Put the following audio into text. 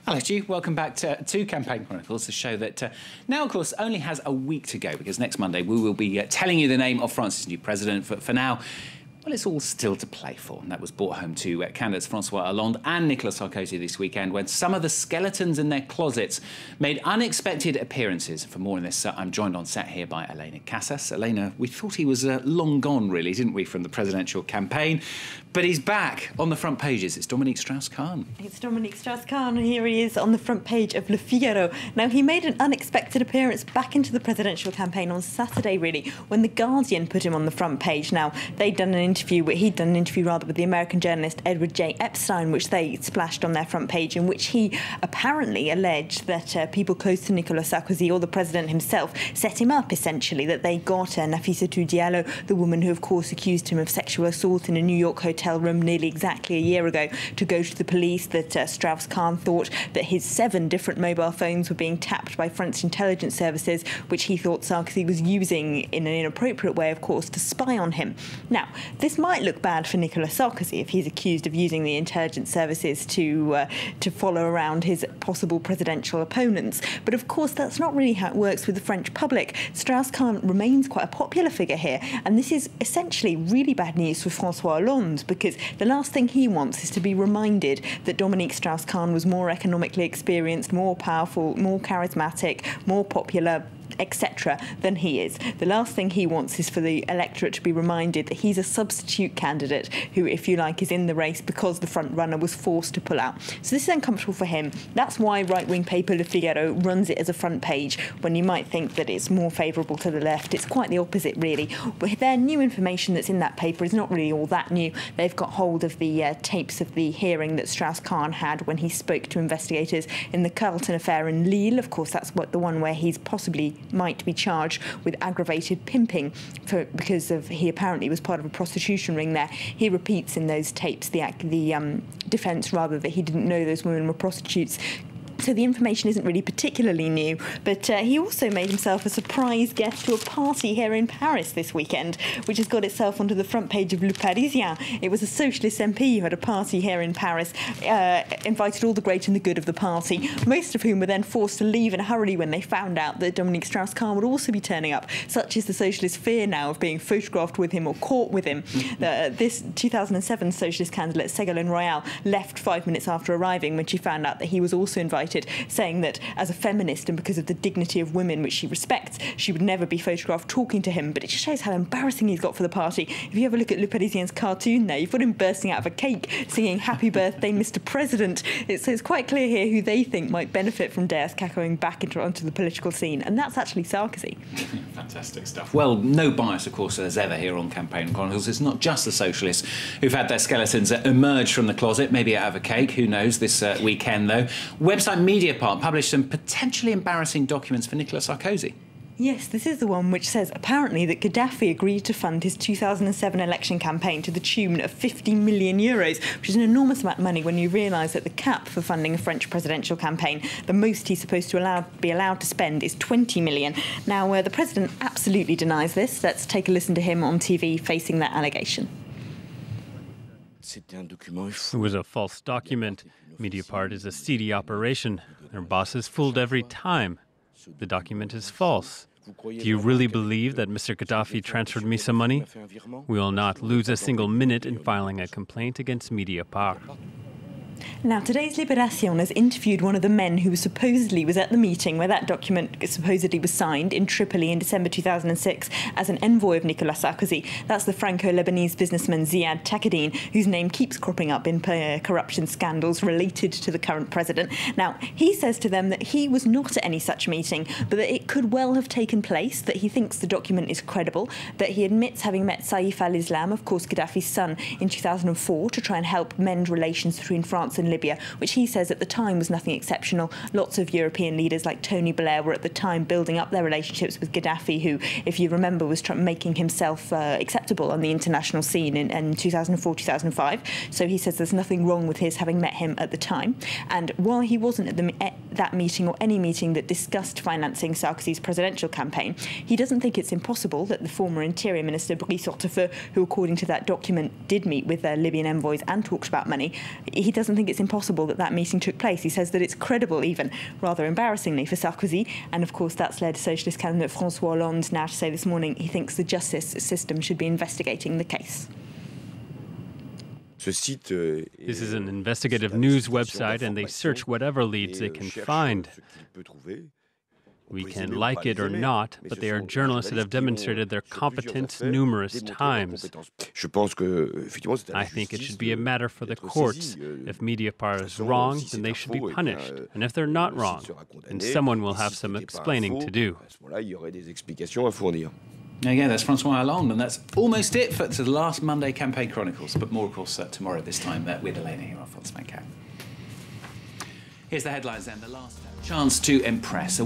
Hello, Stu. Welcome back to Campaign Chronicles, the show that now, of course, only has a week to go, because next Monday we will be telling you the name of France's new president. For now, well, it's all still to play for, and that was brought home to candidates François Hollande and Nicolas Sarkozy this weekend, when some of the skeletons in their closets made unexpected appearances. For more on this, I'm joined on set here by Elena Casas. Elena, we thought he was long gone, really, didn't we, from the presidential campaign? But he's back on the front pages. It's Dominique Strauss-Kahn. It's Dominique Strauss-Kahn, and here he is on the front page of Le Figaro. Now, he made an unexpected appearance back into the presidential campaign on Saturday, really, when The Guardian put him on the front page. Now, he'd done an interview with the American journalist Edward J. Epstein, which they splashed on their front page, in which he apparently alleged that people close to Nicolas Sarkozy, or the president himself, set him up, essentially, that they got Nafissatou Diallo, the woman who, of course, accused him of sexual assault in a New York hotel room nearly exactly a year ago, to go to the police, that Strauss-Kahn thought that his 7 different mobile phones were being tapped by French intelligence services, which he thought Sarkozy was using in an inappropriate way, of course, to spy on him. Now, this might look bad for Nicolas Sarkozy if he's accused of using the intelligence services to follow around his possible presidential opponents. But of course, that's not really how it works with the French public. Strauss-Kahn remains quite a popular figure here, and this is essentially really bad news for François Hollande, because the last thing he wants is to be reminded that Dominique Strauss-Kahn was more economically experienced, more powerful, more charismatic, more popular, etc. than he is. The last thing he wants is for the electorate to be reminded that he's a substitute candidate who, if you like, is in the race because the front runner was forced to pull out. So this is uncomfortable for him. That's why right-wing paper Le Figaro runs it as a front page, when you might think that it's more favourable to the left. It's quite the opposite, really. But their new information that's in that paper is not really all that new. They've got hold of the tapes of the hearing that Strauss-Kahn had when he spoke to investigators in the Carlton affair in Lille. Of course, that's the one where he's possibly might be charged with aggravated pimping because he apparently was part of a prostitution ring there. He repeats in those tapes the defence, rather, that he didn't know those women were prostitutes. So the information isn't really particularly new, but he also made himself a surprise guest to a party here in Paris this weekend, which has got itself onto the front page of Le Parisien. It was a socialist MP who had a party here in Paris, invited all the great and the good of the party, most of whom were then forced to leave in a hurry when they found out that Dominique Strauss-Kahn would also be turning up. Such is the socialist fear now of being photographed with him or caught with him. This 2007 socialist candidate, Ségolène Royal, left 5 minutes after arriving when she found out that he was also invited, saying that as a feminist and because of the dignity of women, which she respects, she would never be photographed talking to him. But it just shows how embarrassing he's got for the party. If you have a look at Le Parisien's cartoon there, you've got him bursting out of a cake, singing "Happy Birthday, Mr. President." It's quite clear here who they think might benefit from Deus cacoing back onto the political scene, and that's actually Sarkozy. Fantastic stuff. Well, no bias, of course, as ever here on Campaign Chronicles. It's not just the socialists who've had their skeletons emerge from the closet, maybe out of a cake, who knows, this weekend, though. Website Mediapart published some potentially embarrassing documents for Nicolas Sarkozy. Yes, this is the one which says apparently that Gaddafi agreed to fund his 2007 election campaign to the tune of 50 million euros, which is an enormous amount of money when you realise that the cap for funding a French presidential campaign, the most he's supposed to be allowed to spend, is 20 million. Now, the president absolutely denies this. Let's take a listen to him on TV facing that allegation. It was a false document. Mediapart is a seedy operation. Their boss is fooled every time. The document is false. Do you really believe that Mr. Gaddafi transferred me some money? We will not lose a single minute in filing a complaint against Mediapart. Now, today's Libération has interviewed one of the men who supposedly was at the meeting where that document supposedly was signed in Tripoli in December 2006 as an envoy of Nicolas Sarkozy. That's the Franco-Lebanese businessman Ziad Taqaddine, whose name keeps cropping up in corruption scandals related to the current president. Now, he says to them that he was not at any such meeting, but that it could well have taken place, that he thinks the document is credible, that he admits having met Saif al-Islam, of course Gaddafi's son, in 2004 to try and help mend relations between France and Libya, which he says at the time was nothing exceptional. Lots of European leaders like Tony Blair were at the time building up their relationships with Gaddafi, who, if you remember, was making himself acceptable on the international scene in 2004-2005. So he says there's nothing wrong with his having met him at the time. And while he wasn't at that meeting or any meeting that discussed financing Sarkozy's presidential campaign, he doesn't think it's impossible that the former Interior Minister Brice Hortefeux, who according to that document did meet with Libyan envoys and talked about money, he doesn't think it's impossible that that meeting took place. He says that it's credible, even, rather embarrassingly, for Sarkozy. And, of course, that's led Socialist candidate François Hollande now to say this morning he thinks the justice system should be investigating the case. This is an investigative news website, and they search whatever leads they can find. We can like it or not, but they are journalists that have demonstrated their competence numerous times. I think it should be a matter for the courts. If Mediapart is wrong, then they should be punished. And if they're not wrong, then someone will have some explaining to do. There you go, that's François Hollande, and that's almost it for the last Monday Campaign Chronicles. But more, of course, tomorrow this time with Elena here on France 24. Here's the headlines then. The last chance to impress.